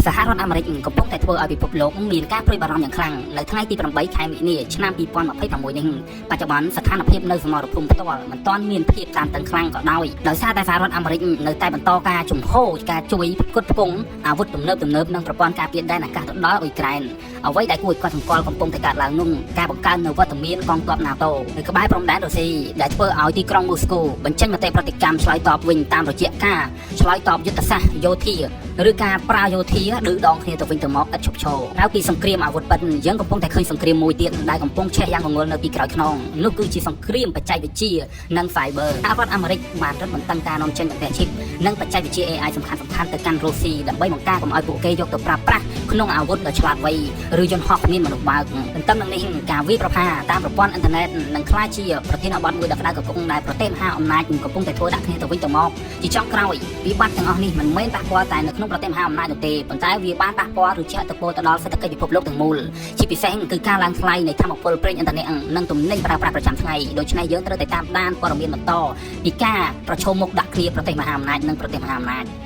សហរដ្ឋអាមេរិកកំពុងតែធ្វើឲ្យពិភពលោកមានការព្រួយបារម្ភយ៉ាងខ្លាំងនៅថ្ងៃទី8ខែមិនិនាឆ្នាំ2026នេះបច្ចុប្បន្នស្ថានភាពនៅសមរភូមិផ្ទាល់មិនទាន់មានភាពតានតឹងខ្លាំងក៏ដោយសារតែសហរដ្ឋអាមេរិកនៅតែបន្តការជំហរការជួយផ្គត់ផ្គង់អាវុធទំនើបនិងប្រព័ន្ធការពារដែនអាកាសទៅដល់អ៊ុយក្រែនអ្វីដែលគួរឲ្យកត់សម្គាល់កំពុងតែកើតឡើងនោះការបង្កើននូវវត្តមានកងទ័ព NATO នៅក្បែរព្រំដែនរុស្ស៊ីដែលធ្វើឲ្យទីក្រុងមូស្គូបញ្ចេញមតិប្រតិកម្មឆ្លើយតបវិញតាមរយៈការឆ្លើយតបយុទ្ធសាស្ត្រយោធាឬការប្រើយោធាឬដងគ្នាទៅវិញទៅមកឥតឈប់ឈរក្រៅពីសង្គ្រាមអាវុធពិនយើងកំពុងតែឃើញសង្គ្រាមមួយទៀតដែលកំពុងឆេះយ៉ាងងងឹលនៅពីក្រោយខ្នងនោះគឺជាសង្គ្រាមបច្ចេកវិទ្យានិង Cyber សហរដ្ឋអាមេរិកបានរឹតបន្តឹងការនាំចេញបន្ទះឈីបនិងបច្ចេកវិទ្យា AI សំខាន់ៗទៅកាន់រុស្ស៊ីដើម្បីបង្ការកុំឲ្យពួកគេយកទៅប្រើប្រាស់ក្នុងអាវុធដ៏ឆ្លាតវៃឬយន្តហោះគ្មានមនុស្សបើកទន្ទឹមនឹងនេះការវាយប្រហារតាមប្រព័ន្ធអ៊ីនធឺណិតនឹងក្លាយជាប្រធានបទមួយដ៏ក្តៅគគុកដែលប្រទេសមហាអំណាចកំពុងតែធ្វើដាក់គ្នាទៅវិញទៅមកជាចុងក្រោយវិបត្តិទាំងអស់នេះមិនមែនប៉ះពាល់តែនៅក្នុងប្រទេសមហាអំណាចនោះទេប៉ុន្តែវាបានប៉ះពាល់ឬជះឥទ្ធិពលទៅដល់សេដ្ឋកិច្ចពិភពលោកទាំងមូលជាពិសេសគឺការឡើងថ្លៃនៃថាមពលប្រេងឥន្ធនៈនិងទំនិញប្រើប្រាស់ប្រចាំថ្ងៃដូច្នេះយើងត្រូវតែតាមដានព័ត៌មានបន្តពីការប្រឈមមុខដាក់គ្នាប្រទេសមហាអំណាចនិងប្រទេសមហាអំណាច